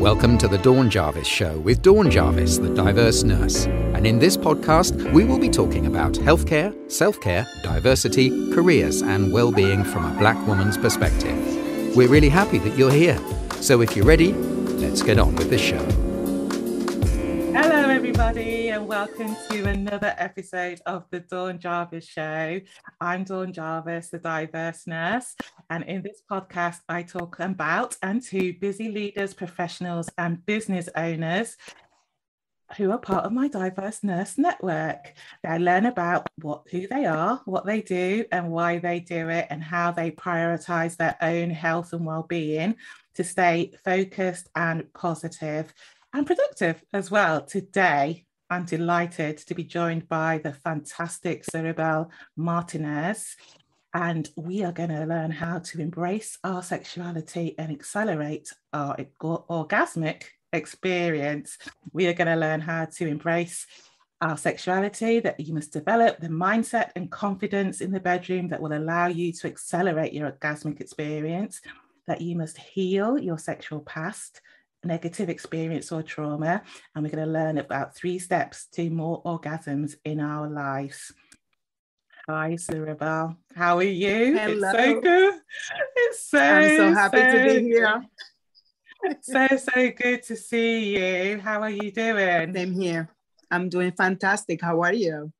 Welcome to the Dawn Jarvis Show with Dawn Jarvis, the diverse nurse. And in this podcast, we will be talking about healthcare, self-care, diversity, careers, and well-being from a Black woman's perspective. We're really happy that you're here. So if you're ready, let's get on with the show. Hello, everybody, and welcome to another episode of the Dawn Jarvis Show. I'm Dawn Jarvis, the diverse nurse, and in this podcast, I talk about and to busy leaders, professionals, and business owners who are part of my diverse nurse network. I learn about who they are, what they do, and why they do it, and how they prioritize their own health and well-being to stay focused and positive and productive as well. Today, I'm delighted to be joined by the fantastic Soribel Martinez, and we are going to learn how to embrace our sexuality and accelerate our orgasmic experience. We are going to learn how to embrace our sexuality, that you must develop the mindset and confidence in the bedroom that will allow you to accelerate your orgasmic experience, that you must heal your sexual past, negative experience or trauma, and we're going to learn about 3 steps to more orgasms in our lives. Hi, Soribel. How are you? Hello. It's so good. I'm so happy to be here. So good to see you. How are you doing? Same here. I'm doing fantastic. How are you?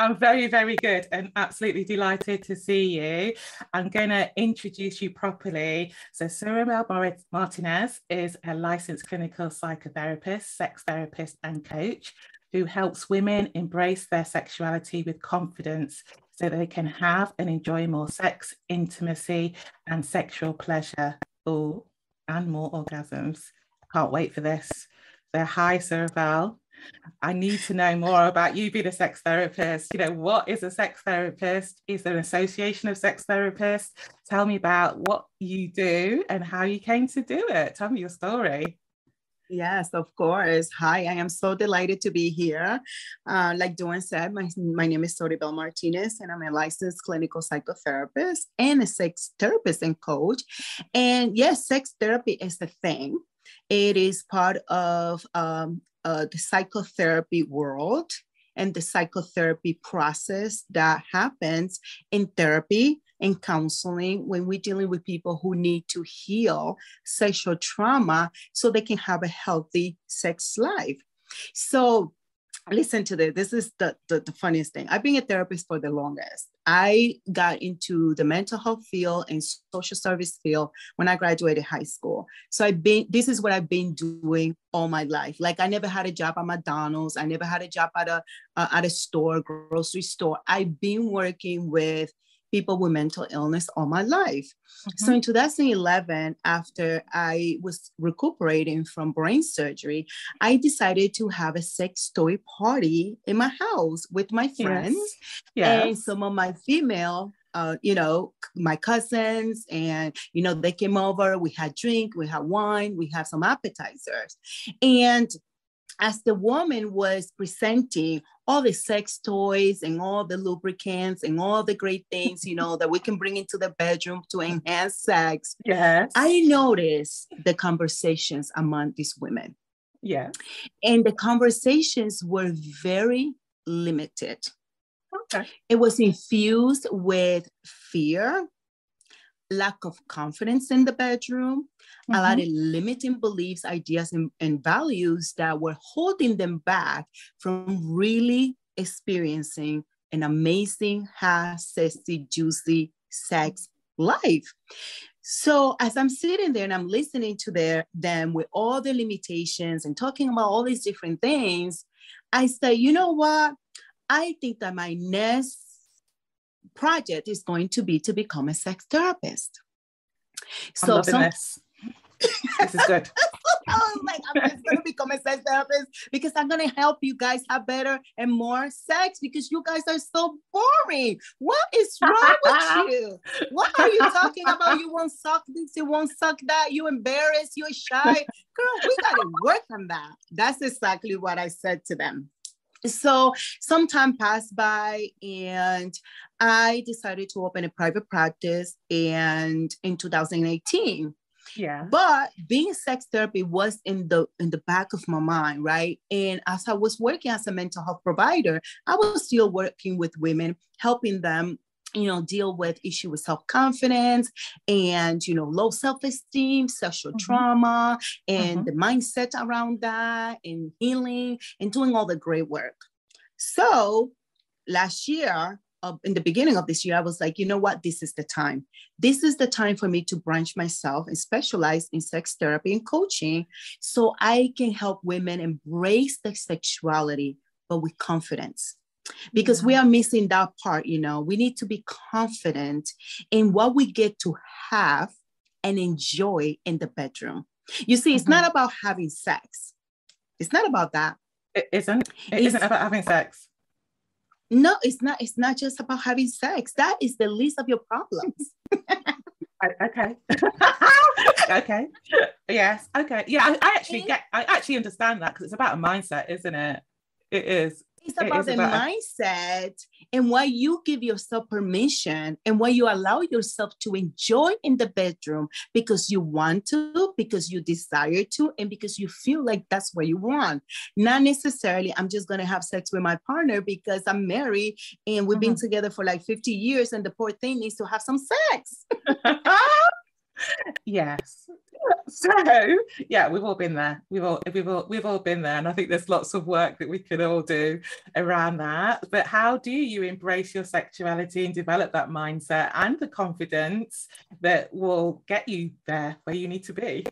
I'm very, very good and absolutely delighted to see you. I'm going to introduce you properly. So Soribel Martinez is a licensed clinical psychotherapist, sex therapist, and coach who helps women embrace their sexuality with confidence so they can have and enjoy more sex, intimacy, and sexual pleasure. Oh, and more orgasms. Can't wait for this. So hi, Soribel. I need to know more about you being a sex therapist. You know, what is a sex therapist? Is there an association of sex therapists? Tell me about what you do and how you came to do it. Tell me your story. Yes, of course. Hi, I am so delighted to be here. Like Dawn said, my name is Soribel Martinez, and I'm a licensed clinical psychotherapist and a sex therapist and coach. And yes, sex therapy is the thing. It is part of the psychotherapy world and the psychotherapy process that happens in therapy and counseling when we're dealing with people who need to heal sexual trauma so they can have a healthy sex life. So listen to this. This is the funniest thing. I've been a therapist for the longest. I got into the mental health field and social service field when I graduated high school. So this is what I've been doing all my life. Like I never had a job at McDonald's. I never had a job at a store, grocery store. I've been working with people with mental illness all my life. Mm-hmm. So in 2011, after I was recuperating from brain surgery, I decided to have a sex toy party in my house with my friends and some of my female, my cousins, and, they came over, we had drink, we had wine, we had some appetizers. And as the woman was presenting all the sex toys and all the lubricants and all the great things, that we can bring into the bedroom to enhance sex, I noticed the conversations among these women. Yeah. And the conversations were very limited. Okay. It was infused with fear, lack of confidence in the bedroom, a lot of limiting beliefs, ideas, and values that were holding them back from really experiencing an amazing, hot, sexy, juicy sex life. So as I'm sitting there and I'm listening to them with all the limitations and talking about all these different things, I say, you know what? I think that my next project is going to be to become a sex therapist. I'm loving this. This is good. I was like, I'm just going to become a sex therapist because I'm going to help you guys have better and more sex because you guys are so boring. What is wrong with you? What are you talking about? You won't suck this, you won't suck that, you embarrassed, you're shy. Girl, we got to work on that. That's exactly what I said to them. So some time passed by and I decided to open a private practice and in 2018. Yeah. But being sex therapy was in the back of my mind, right? And as I was working as a mental health provider, I was still working with women, helping them, deal with issues with self-confidence and, low self-esteem, sexual trauma, and the mindset around that, and healing, and doing all the great work. So last year, in the beginning of this year, I was like, you know what? This is the time. This is the time for me to branch myself and specialize in sex therapy and coaching so I can help women embrace their sexuality, but with confidence. Because we are missing that part, we need to be confident in what we get to have and enjoy in the bedroom. You see, it's not about having sex. It's not about that. It isn't about having sex. No, it's not. It's not just about having sex. That is the least of your problems. Okay. Okay. Yes. Okay. Yeah. I actually understand that, because it's about a mindset, isn't it? It is. It's about the mindset and why you give yourself permission and why you allow yourself to enjoy in the bedroom because you want to, because you desire to, and because you feel like that's what you want. Not necessarily, I'm just going to have sex with my partner because I'm married and we've been together for like 50 years and the poor thing needs to have some sex. Yes. So yeah, we've all been there. We've all been there, and I think there's lots of work that we could all do around that. But how do you embrace your sexuality and develop that mindset and the confidence that will get you there where you need to be?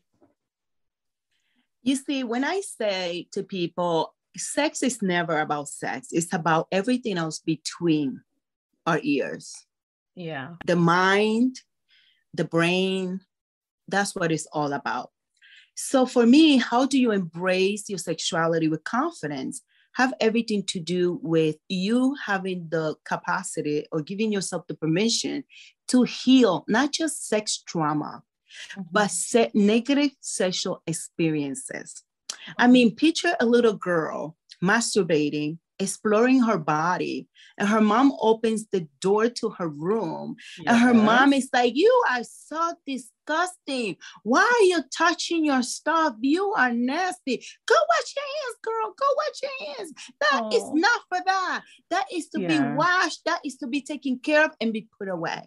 You see, when I say to people, sex is never about sex, it's about everything else between our ears. Yeah. The mind, the brain, that's what it's all about. So for me, how do you embrace your sexuality with confidence? Have everything to do with you having the capacity or giving yourself the permission to heal, not just sex trauma, but negative sexual experiences. I mean, picture a little girl masturbating, exploring her body, and her mom opens the door to her room, and her mom is like, "You are so disgusting. Why are you touching your stuff? You are nasty. Go wash your hands, girl. Go wash your hands." That is not for that. That is to be washed. That is to be taken care of and be put away.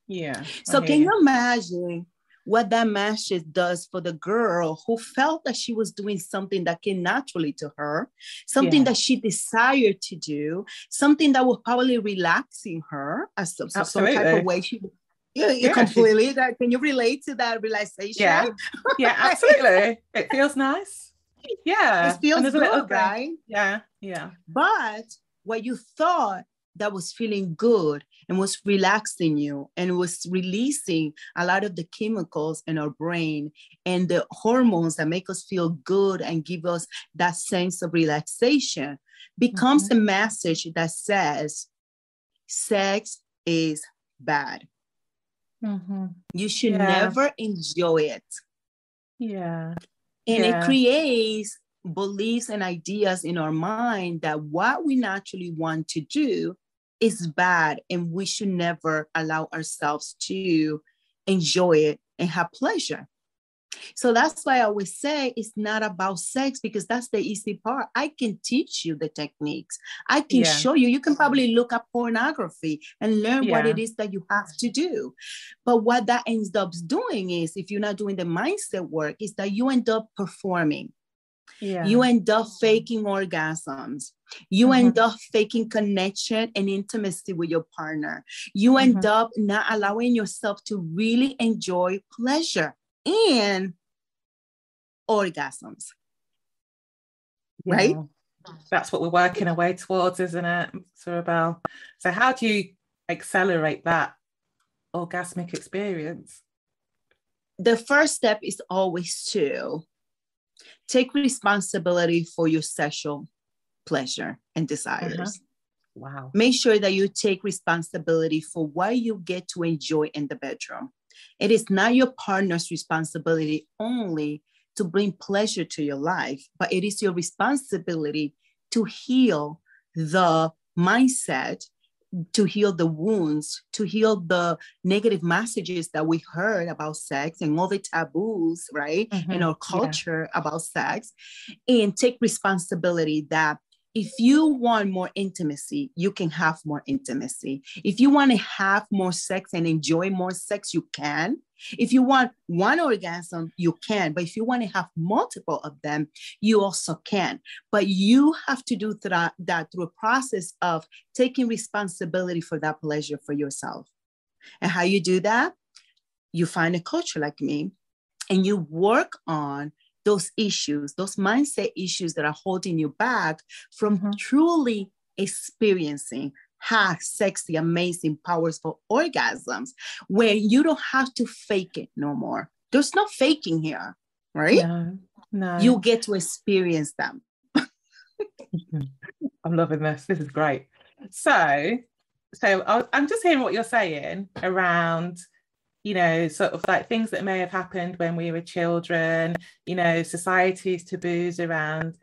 Yeah. So can you imagine what that message does for the girl who felt that she was doing something that came naturally to her, something that she desired to do, something that was probably relaxing her as some type of way. Completely. Can you relate to that realization? Yeah, absolutely. It feels nice. Yeah. It feels good, right? Yeah. But what you thought that was feeling good and was relaxing you and was releasing a lot of the chemicals in our brain and the hormones that make us feel good and give us that sense of relaxation becomes a message that says sex is bad. You should never enjoy it. Yeah. And it creates beliefs and ideas in our mind that what we naturally want to do is bad and we should never allow ourselves to enjoy it and have pleasure. So that's why I always say it's not about sex, because that's the easy part. I can teach you the techniques. I can show you. You can probably look up pornography and learn what it is that you have to do. But what that ends up doing is, if you're not doing the mindset work, is that you end up performing. You end up faking orgasms. You end up faking connection and intimacy with your partner. You end up not allowing yourself to really enjoy pleasure and orgasms. Right? That's what we're working our way towards, isn't it, Soribel? So how do you accelerate that orgasmic experience? The first step is always to take responsibility for your sexual pleasure and desires. Wow. Make sure that you take responsibility for what you get to enjoy in the bedroom. It is not your partner's responsibility only to bring pleasure to your life, but it is your responsibility to heal the mindset to heal the wounds, to heal the negative messages that we heard about sex and all the taboos, right? In our culture about sex, and take responsibility that if you want more intimacy, you can have more intimacy. If you want to have more sex and enjoy more sex, you can. If you want one orgasm, you can. But if you want to have multiple of them, you also can. But you have to do that through a process of taking responsibility for that pleasure for yourself. And how you do that? You find a coach like me and you work on those issues, those mindset issues that are holding you back from truly experiencing high, sexy, amazing, powerful orgasms, where you don't have to fake it no more. There's no faking here, right? No. You get to experience them. I'm loving this. This is great. So I'm just hearing what you're saying around, you know, sort of like things that may have happened when we were children, you know, society's taboos around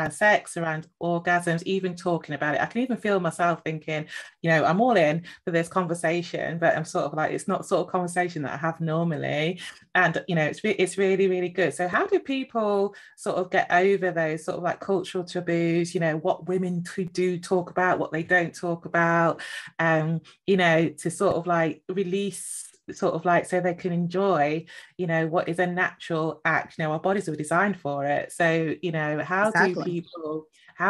sex, around orgasms, even talking about it. I can even feel myself thinking, you know, I'm all in for this conversation, but I'm sort of like, it's not sort of conversation that I have normally. And, you know, it's really, really good. So how do people sort of get over those sort of like cultural taboos, you know, what women do talk about, what they don't talk about, you know, to sort of like release, sort of like, so they can enjoy, you know, what is a natural act. You know, our bodies were designed for it. So, you know, how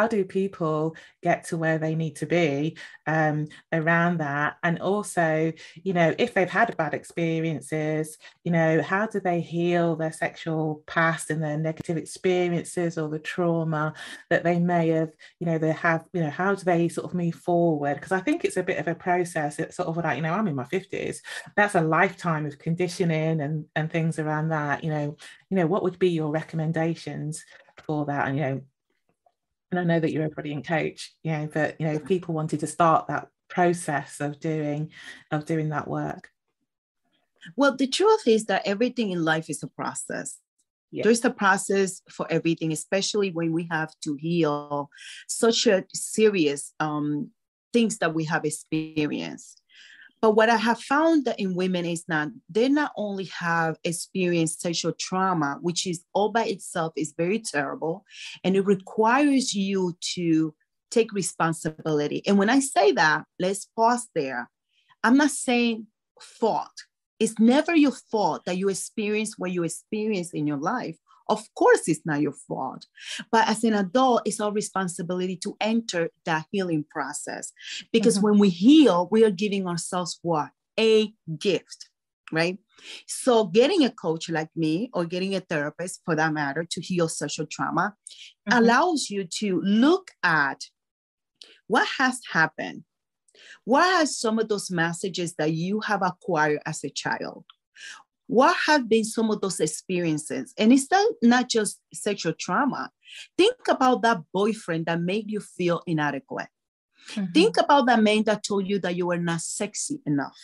do people get to where they need to be around that? And also, you know, if they've had bad experiences, you know, how do they heal their sexual past and their negative experiences or the trauma that they may have, you know, how do they sort of move forward? Because I think it's a bit of a process. It's sort of like, you know, I'm in my 50s. That's a lifetime of conditioning and things around that. You know, what would be your recommendations for that? And, you know, and I know that you're a brilliant coach, you know, but, you know, if people wanted to start that process of doing that work. Well, the truth is that everything in life is a process. Yeah. There's a process for everything, especially when we have to heal such a serious things that we have experienced. But what I have found that in women is they not only have experienced sexual trauma, which is all by itself is very terrible, and it requires you to take responsibility. And when I say that, let's pause there. I'm not saying fault. It's never your fault that you experience what you experience in your life. Of course, it's not your fault. But as an adult, it's our responsibility to enter that healing process. Because when we heal, we are giving ourselves what? A gift, right? So getting a coach like me or getting a therapist, for that matter, to heal sexual trauma allows you to look at what has happened. What are some of those messages that you have acquired as a child? What have been some of those experiences? And it's not just sexual trauma. Think about that boyfriend that made you feel inadequate. Think about that man that told you that you were not sexy enough.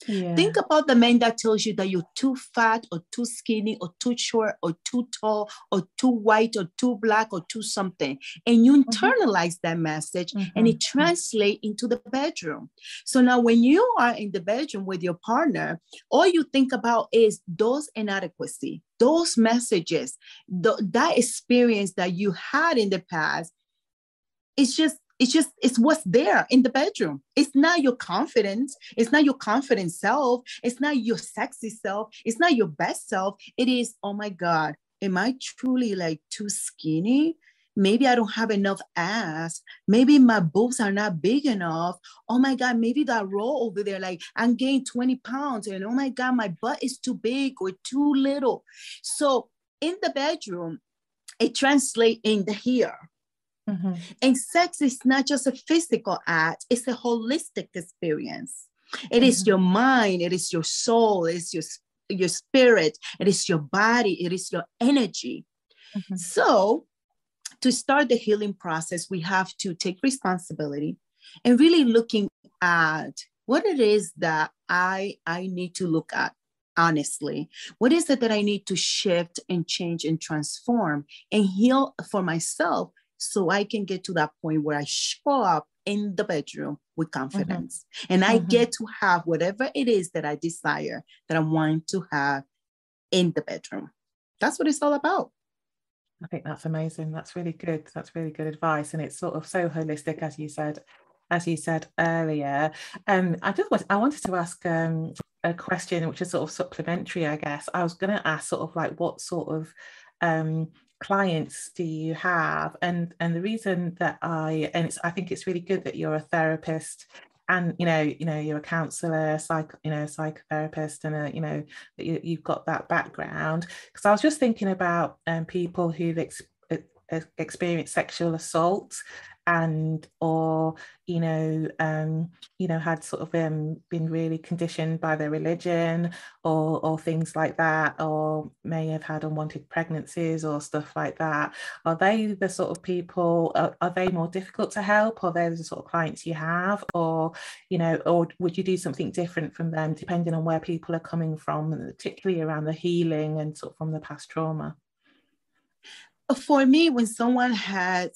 Yeah. Think about the man that tells you that you're too fat or too skinny or too short or too tall or too white or too black or too something. And you internalize that message and it translates into the bedroom. So now when you are in the bedroom with your partner, all you think about is those inadequacy, those messages, that experience that you had in the past. It's what's there in the bedroom. It's not your confidence. It's not your confident self. It's not your sexy self. It's not your best self. It is, oh my God, am I truly like too skinny? Maybe I don't have enough ass. Maybe my boobs are not big enough. Oh my God, maybe that roll over there, like I'm gaining 20 pounds and oh my God, my butt is too big or too little. So in the bedroom, it translates in the here. And sex is not just a physical act, it's a holistic experience. It is your mind, it is your soul, it is your spirit, it is your body, it is your energy. So to start the healing process, we have to take responsibility and really looking at what it is that I need to look at. Honestly, what is it that I need to shift and change and transform and heal for myself so I can get to that point where I show up in the bedroom with confidence. And I get to have whatever it is that I desire, that I want to have in the bedroom. That's what it's all about. I think that's amazing. That's really good. That's really good advice. And it's sort of so holistic, as you said earlier. I wanted to ask a question which is sort of supplementary, I guess. I was going to ask sort of like, what sort of clients do you have? And the reason that I think it's really good that you're a therapist, and you're a counselor, psychotherapist, and that you've got that background. Because I was just thinking about people who've experienced sexual assault, and or had sort of been really conditioned by their religion or things like that, or may have had unwanted pregnancies or stuff like that. Are they the sort of people, are they more difficult to help, or they're the sort of clients you have, or or would you do something different from them depending on where people are coming from, and particularly around the healing and sort of from the past trauma? For me, when someone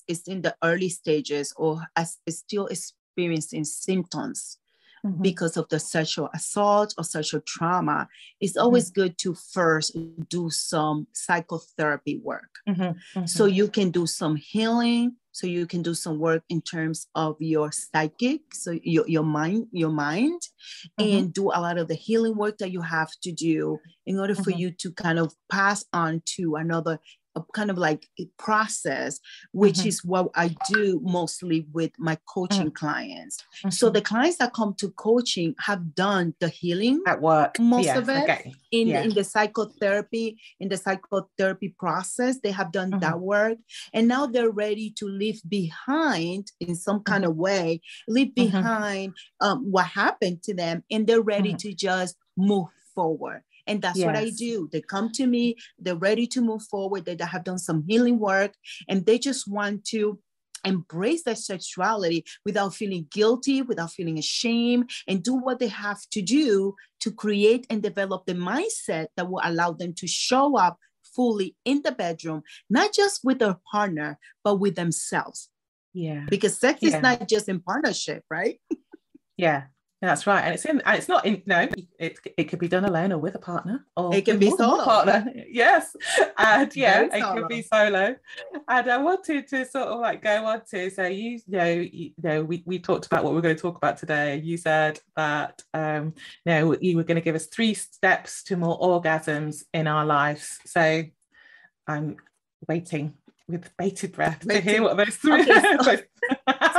is in the early stages or is still experiencing symptoms because of the sexual assault or sexual trauma, it's always good to first do some psychotherapy work. So you can do some healing, so you can do some work in terms of your psychic, so your mind, and do a lot of the healing work that you have to do in order for you to kind of pass on to another kind of like a process, which is what I do mostly with my coaching clients. So the clients that come to coaching have done the healing at work, most of it in the psychotherapy, process. They have done that work, and now they're ready to leave behind in some kind of way, what happened to them, and they're ready to just move forward. And that's what I do. They come to me, they're ready to move forward. They have done some healing work, and they just want to embrace their sexuality without feeling guilty, without feeling ashamed, and do what they have to do to create and develop the mindset that will allow them to show up fully in the bedroom, not just with their partner, but with themselves. Yeah. Because sex is not just in partnership, right? Yeah. That's right, and it could be done alone or with a partner, or it can be solo partner. Yes, and it could be solo. And I wanted to sort of like go on to, so we talked about what we're going to talk about today. You said that you were going to give us 3 steps to more orgasms in our lives. So I'm waiting with bated breath to hear what those 3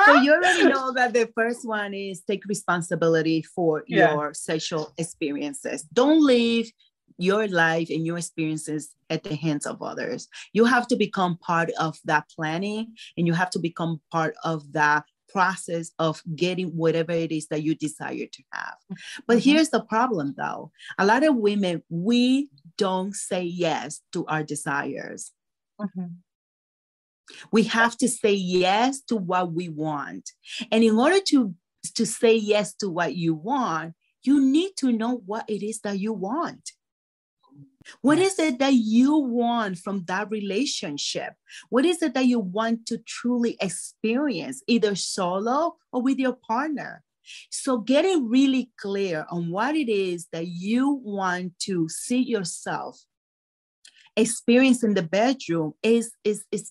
So you already know that the first one is take responsibility for your sexual experiences. Don't leave your life and your experiences at the hands of others. You have to become part of that planning, and you have to become part of that process of getting whatever it is that you desire to have. But here's the problem, though. A lot of women, we don't say yes to our desires. We have to say yes to what we want. And in order to say yes to what you want, you need to know what it is that you want. What is it that you want from that relationship? What is it that you want to truly experience, either solo or with your partner? So getting really clear on what it is that you want to see yourself experience in the bedroom is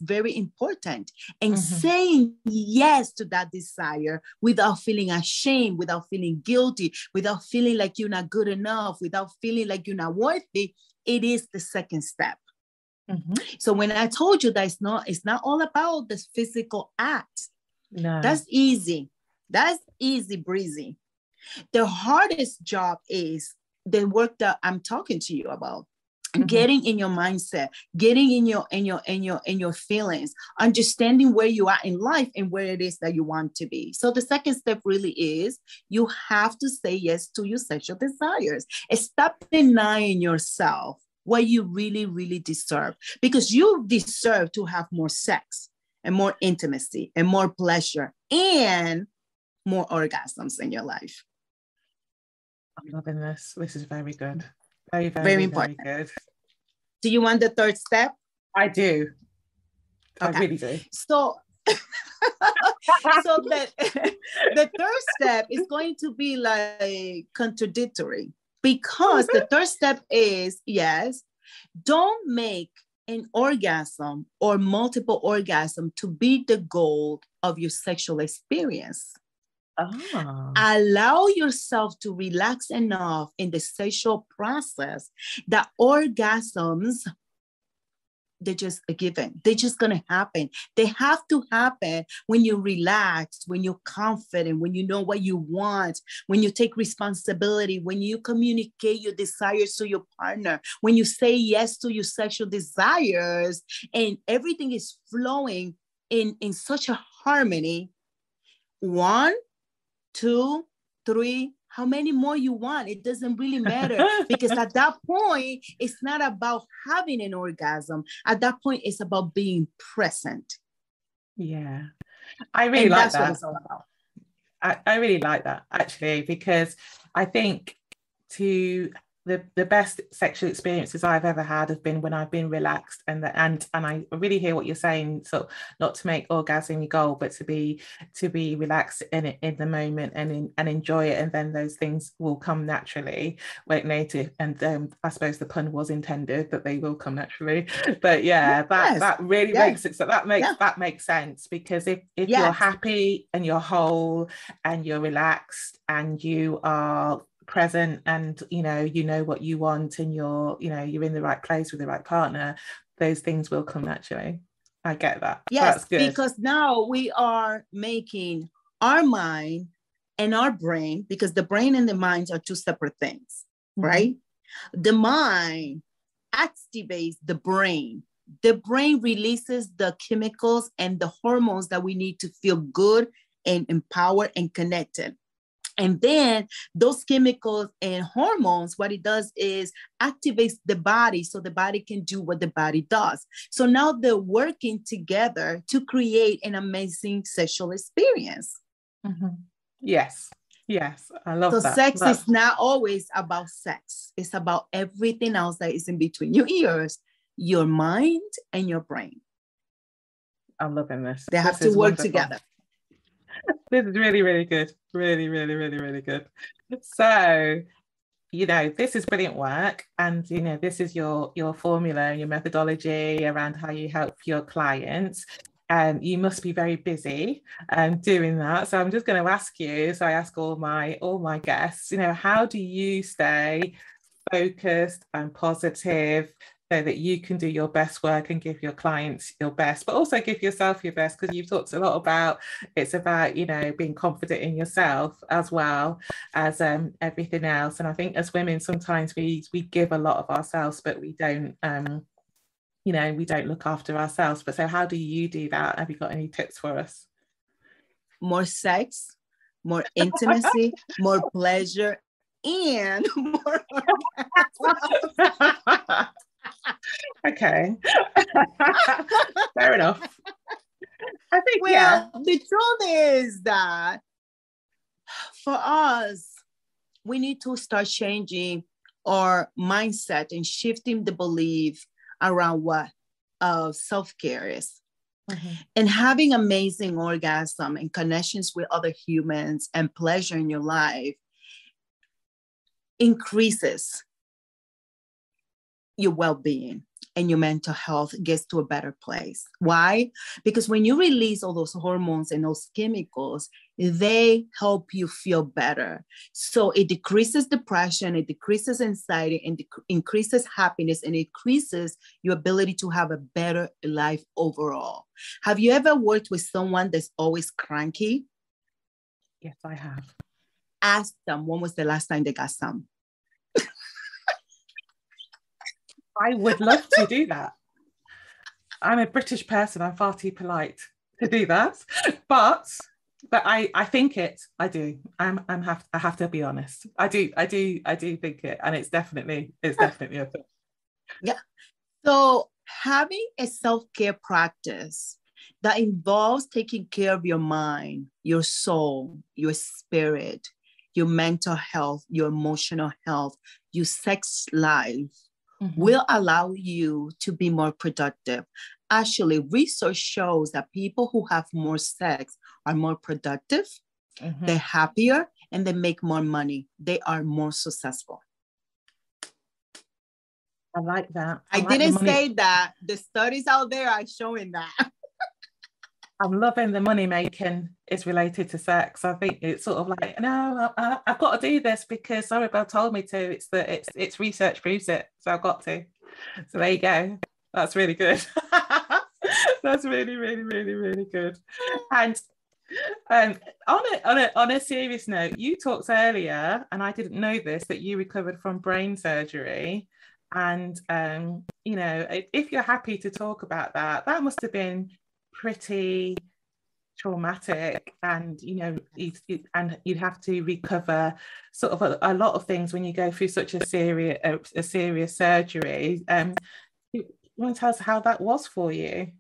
very important. And saying yes to that desire without feeling ashamed, without feeling guilty, without feeling like you're not good enough, without feeling like you're not worthy, it is the second step. So when I told you that it's not all about the physical act. No. That's easy. That's easy breezy. The hardest job is the work that I'm talking to you about. Getting in your mindset, getting in your feelings, understanding where you are in life and where it is that you want to be. So the second step really is you have to say yes to your sexual desires. Stop denying yourself what you really, really deserve, because you deserve to have more sex and more intimacy and more pleasure and more orgasms in your life. I'm loving this. This is very good. Very, very, very important. Very good. Do you want the third step? I do. Okay. I really do. So So that the third step is going to be like contradictory, because the third step is, yes, don't make an orgasm or multiple orgasm to be the goal of your sexual experience. Oh. Allow yourself to relax enough in the sexual process that orgasms, they're just a given. They're just going to happen. They have to happen when you're relaxed, when you're confident, when you know what you want, when you take responsibility, when you communicate your desires to your partner, when you say yes to your sexual desires, and everything is flowing in such a harmony. 1, 2, 3, how many more you want, it doesn't really matter, because at that point, it's not about having an orgasm. At that point, it's about being present. Yeah, I really like that's that. what it's all about. I really like that, actually, because I think the best sexual experiences I've ever had have been when I've been relaxed, and I really hear what you're saying. So not to make orgasm your goal, but to be relaxed in the moment and enjoy it, and then those things will come naturally, won't they? And I suppose the pun was intended, that they will come naturally. But yeah, that really makes it. So that makes sense, because if you're happy and you're whole and you're relaxed and you are present, and you know what you want, and you're in the right place with the right partner, those things will come naturally. I get that. Yes, that's good, because now we are making our mind and our brain, because the brain and the mind are two separate things, right? The mind activates the brain. The brain releases the chemicals and the hormones that we need to feel good and empowered and connected. And then those chemicals and hormones, what it does is activates the body, so the body can do what the body does. So now they're working together to create an amazing sexual experience. Yes, I love that. So sex is not always about sex. It's about everything else that is in between your ears, your mind, and your brain. I'm loving this. They have to work together. This is really, really good. Really, really, really, really good. So, this is brilliant work. And, this is your formula, your methodology around how you help your clients. You must be very busy doing that. So I'm just going to ask you, so I ask all my guests, how do you stay focused and positive so that you can do your best work and give your clients your best, but also give yourself your best? Because you've talked a lot about, it's about, being confident in yourself as well as everything else. And I think as women, sometimes we give a lot of ourselves, but we don't, we don't look after ourselves. But so how do you do that? Have you got any tips for us? More sex, more intimacy, more pleasure, and more okay. Fair enough. I think, the truth is that for us, we need to start changing our mindset and shifting the belief around what self-care is. And having amazing orgasm and connections with other humans and pleasure in your life increases your well-being, and your mental health gets to a better place. Why? Because when you release all those hormones and those chemicals, they help you feel better. So it decreases depression, it decreases anxiety, and increases happiness, and increases your ability to have a better life overall. Have you ever worked with someone that's always cranky? Yes, I have. Ask them, when was the last time they got some? I would love to do that. I'm a British person. I'm far too polite to do that, but I think it. I do. I have to be honest. I do think it, and it's definitely a thing. Yeah. So having a self-care practice that involves taking care of your mind, your soul, your spirit, your mental health, your emotional health, your sex life, will allow you to be more productive. Actually, research shows that people who have more sex are more productive, they're happier, and they make more money. They are more successful. I like that. I didn't say that. The studies out there are showing that. I'm loving the money making is related to sex. I think it's sort of like, no, I've got to do this because Soribel told me to. It's research proves it, so I've got to. So there you go. That's really good. That's really, really, really, really good. And on a serious note, you talked earlier, and I didn't know this, that you recovered from brain surgery. And you know, if you're happy to talk about that, that must have been pretty traumatic, and you know, you'd have to recover sort of a lot of things when you go through such a serious surgery. You want to tell us how that was for you?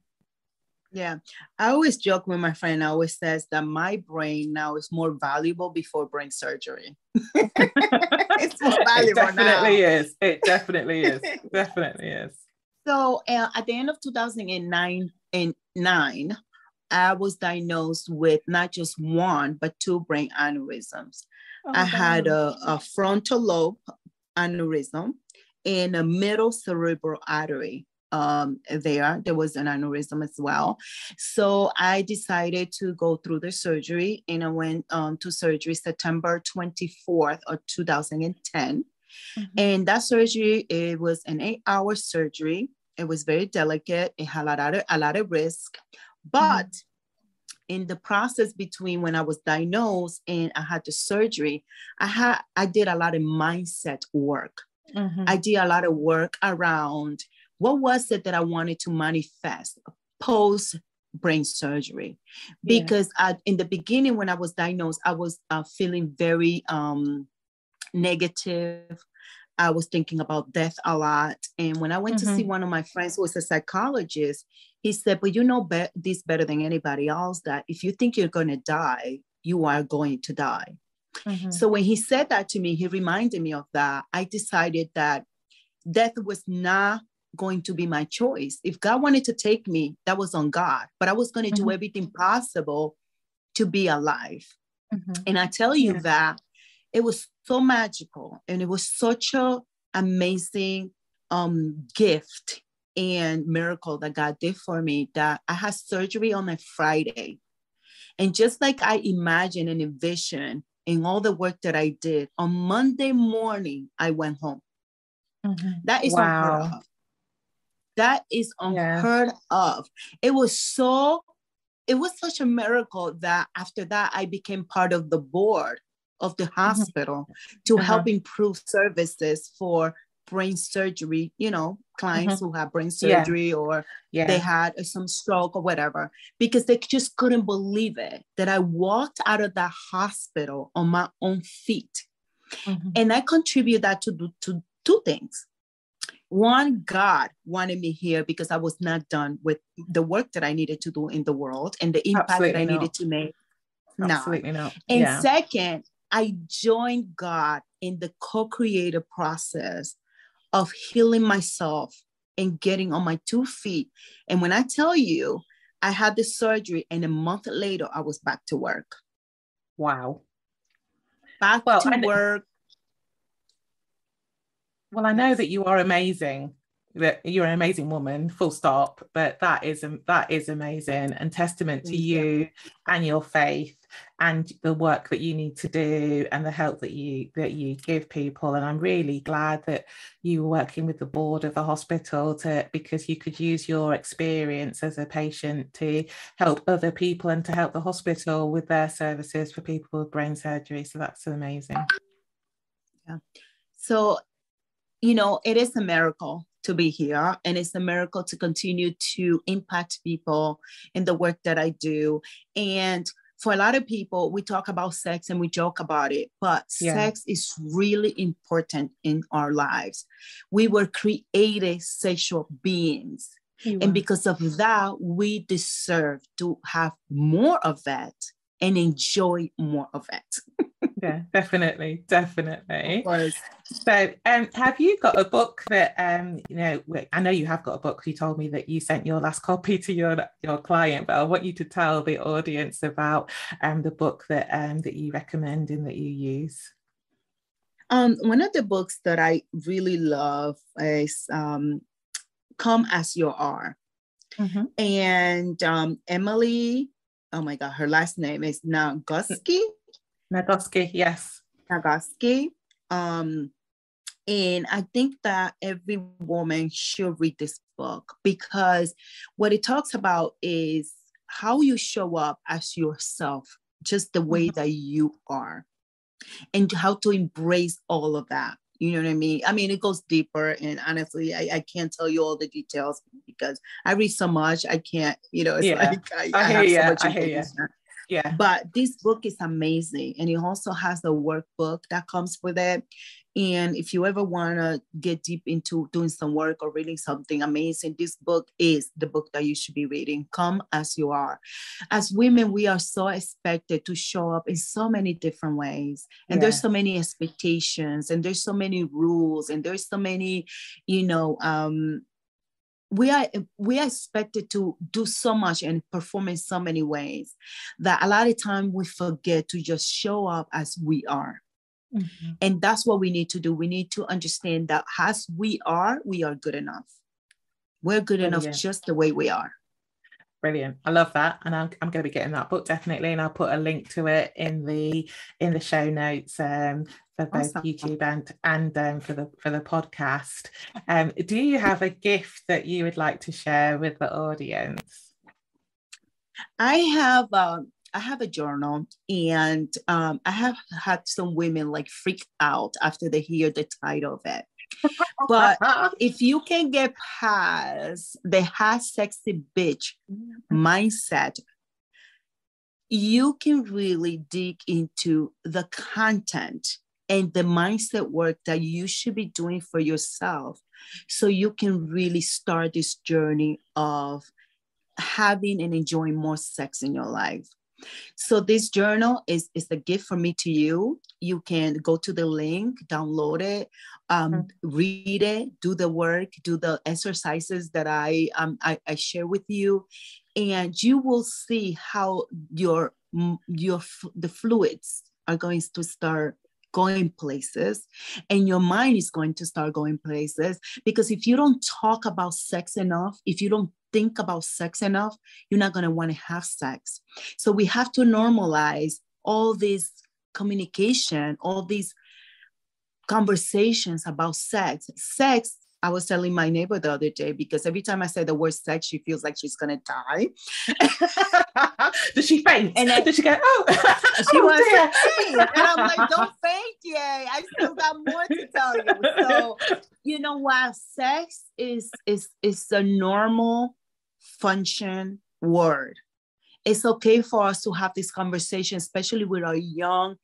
Yeah, I always joke with my friend. I always says that my brain now is more valuable before brain surgery. It's more valuable now. It definitely is. It definitely is. Definitely is. So at the end of 2009, I was diagnosed with not just one, but 2 brain aneurysms. I had a frontal lobe aneurysm and a middle cerebral artery. There was an aneurysm as well. So I decided to go through the surgery, and I went to surgery September 24th of 2010. And that surgery, it was an 8-hour surgery. It was very delicate. It had a lot of risk. But in the process between when I was diagnosed and I had the surgery, I did a lot of mindset work. I did a lot of work around what was it that I wanted to manifest post brain surgery. Because in the beginning, when I was diagnosed, I was feeling very negative. I was thinking about death a lot. And when I went to see one of my friends who was a psychologist, he said, but you know this better than anybody else, that if you think you're going to die, you are going to die. So when he said that to me, he reminded me of that. I decided that death was not going to be my choice. If God wanted to take me, that was on God, but I was going to do everything possible to be alive. And I tell you that it was so magical, and it was such an amazing gift and miracle that God did for me, that I had surgery on a Friday. And just like I imagined and envisioned in all the work that I did, on Monday morning, I went home. That is unheard of. That is unheard of. It was such a miracle that after that, I became part of the board of the hospital to help improve services for brain surgery, you know, clients who have brain surgery or they had some stroke or whatever, because they just couldn't believe it that I walked out of that hospital on my own feet. And I contribute that to 2 things. One, God wanted me here because I was not done with the work that I needed to do in the world and the impact that I needed to make. Absolutely not. And second, I joined God in the co-creative process of healing myself and getting on my 2 feet. And when I tell you, I had the surgery and a month later, I was back to work. Wow. Back to work. Well, I know that you are amazing, that you're an amazing woman, full stop, but that is amazing, and testament to you and your faith and the work that you need to do and the help that you give people. And I'm really glad that you were working with the board of the hospital because you could use your experience as a patient to help other people and to help the hospital with their services for people with brain surgery. So that's amazing. Yeah. So, you know, it is a miracle to be here, and it's a miracle to continue to impact people in the work that I do. And for a lot of people, we talk about sex and we joke about it, but sex is really important in our lives. We were created sexual beings. And because of that, we deserve to have more of that and enjoy more of it. Yeah, definitely, Of definitely. course. So, have you got a book that, I know you have got a book. You told me that you sent your last copy to your client, but I want you to tell the audience about the book that you recommend and that you use. One of the books that I really love is Come As You Are. Mm-hmm. And Emily, oh my God, her last name is Nagoski. Nagoski, yes. Nagoski. And I think that every woman should read this book, because what it talks about is how you show up as yourself, just the way that you are, and how to embrace all of that. You know what I mean? I mean, it goes deeper, and honestly, I can't tell you all the details because I read so much. I can't, it's like I have so much information. Yeah. But this book is amazing. And it also has a workbook that comes with it. And if you ever want to get deep into doing some work or reading something amazing, this book is the book that you should be reading. Come As You Are. As women, we are so expected to show up in so many different ways. And there's so many expectations, and there's so many rules, and there's so many, we are expected to do so much and perform in so many ways that a lot of time we forget to just show up as we are. Mm-hmm. And that's what we need to do. We need to understand that as we are good enough. We're good enough just the way we are. Brilliant. I love that. And I'm going to be getting that book definitely. And I'll put a link to it in the show notes for both YouTube and for the podcast. Do you have a gift that you would like to share with the audience? I have a journal, and I have had some women like freak out after they hear the title of it. But if you can get past the hot sexy bitch mindset, you can really dig into the content and the mindset work that you should be doing for yourself, so you can really start this journey of having and enjoying more sex in your life. So this journal is a gift from me to you. You can go to the link, download it, read it, do the work, do the exercises that I share with you, and you will see how the fluids are going to start going places, and your mind is going to start going places. Because if you don't talk about sex enough, if you don't think about sex enough, you're not going to want to have sex. So we have to normalize all this communication, all these conversations about sex. Sex, I was telling my neighbor the other day, because every time I say the word sex, she feels like she's going to die. Does she faint? And then, does she go, she wants to faint. And I'm like, don't faint yet. I still got more to tell you. So, you know what? Sex is a normal function word. It's okay for us to have this conversation, especially with our young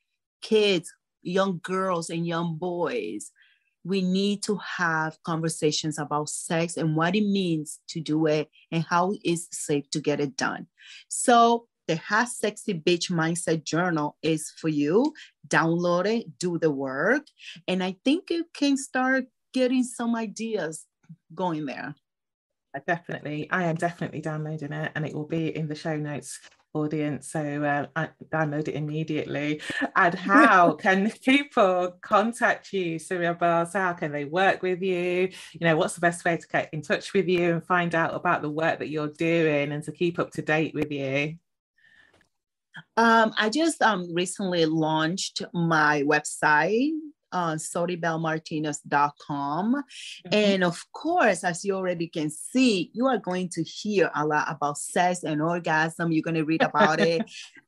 kids, young girls and young boys. We need to have conversations about sex and what it means to do it and how it's safe to get it done. So the Hot Sexy Bitch Mindset Journal is for you. Download it, do the work. And I think you can start getting some ideas going there. I am definitely downloading it, and it will be in the show notes, audience. So I download it immediately. And how can people contact you, Soribel? So how can they work with you? What's the best way to get in touch with you and find out about the work that you're doing and to keep up to date with you? I just recently launched my website, soribelmartinez.com. Mm-hmm. And of course, as you already can see, you are going to hear a lot about sex and orgasm. You're going to read about it.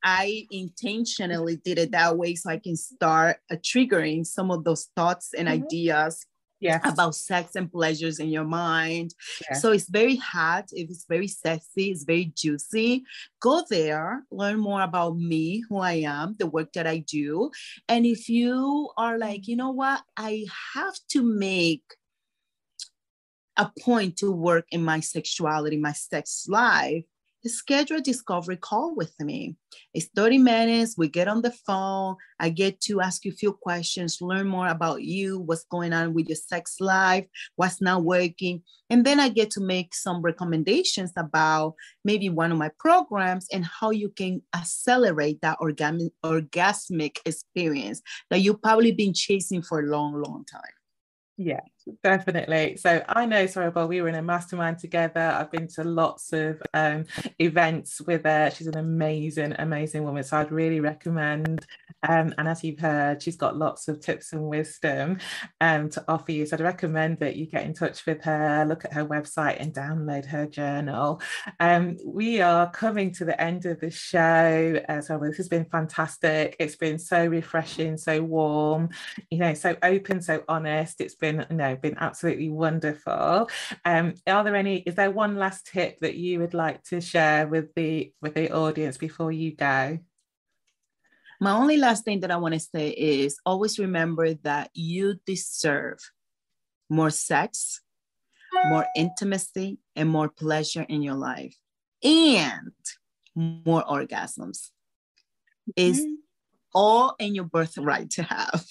I intentionally did it that way so I can start triggering some of those thoughts and ideas about sex and pleasures in your mind. So it's very hot, it's very sexy, it's very juicy. Go there, learn more about me, who I am, the work that I do. And if you are like, you know what, I have to make a point to work in my sexuality, my sex life, schedule a discovery call with me. It's 30 minutes. We get on the phone. I get to ask you a few questions, learn more about you, what's going on with your sex life, what's not working. And then I get to make some recommendations about maybe one of my programs and how you can accelerate that orgasmic experience that you've probably been chasing for a long, long time. Yeah, definitely. So I know Soribel, we were in a mastermind together. I've been to lots of events with her. She's an amazing woman. So I'd really recommend, and as you've heard, she's got lots of tips and wisdom to offer you. So I'd recommend that you get in touch with her, look at her website and download her journal. We are coming to the end of the show. So this has been fantastic. It's been so refreshing, so warm, so open, so honest. It's been absolutely wonderful. Is there one last tip that you would like to share with the audience before you go? My only last thing that I want to say is always remember that you deserve more sex, more intimacy, and more pleasure in your life, and more orgasms. It's all in your birthright to have.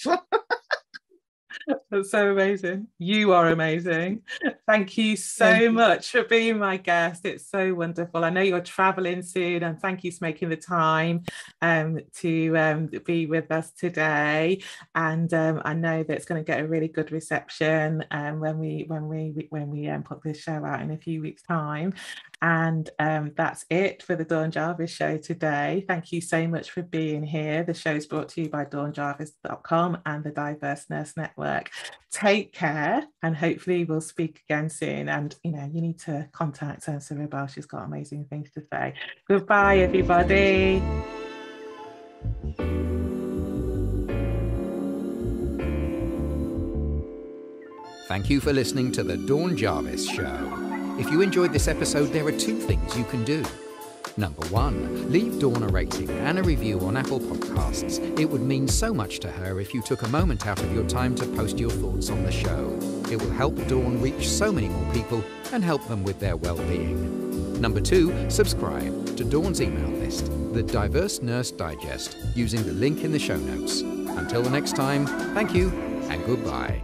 That's so amazing. You are amazing. Thank you so much for being my guest. It's so wonderful. I know you're traveling soon, and thank you for making the time to be with us today. And I know that it's going to get a really good reception when we put this show out in a few weeks' time. And that's it for the Dawn Jarvis show today. Thank you so much for being here. The show is brought to you by dawnjarvis.com and the Diverse Nurse Network. Take care, and hopefully we'll speak again soon. And you need to contact Soribel. She's got amazing things to say. Goodbye, everybody. Thank you for listening to the Dawn Jarvis Show. If you enjoyed this episode, there are 2 things you can do. Number 1, leave Dawn a rating and a review on Apple Podcasts. It would mean so much to her if you took a moment out of your time to post your thoughts on the show. It will help Dawn reach so many more people and help them with their well-being. Number 2, subscribe to Dawn's email list, the Diverse Nurse Digest, using the link in the show notes. Until the next time, thank you and goodbye.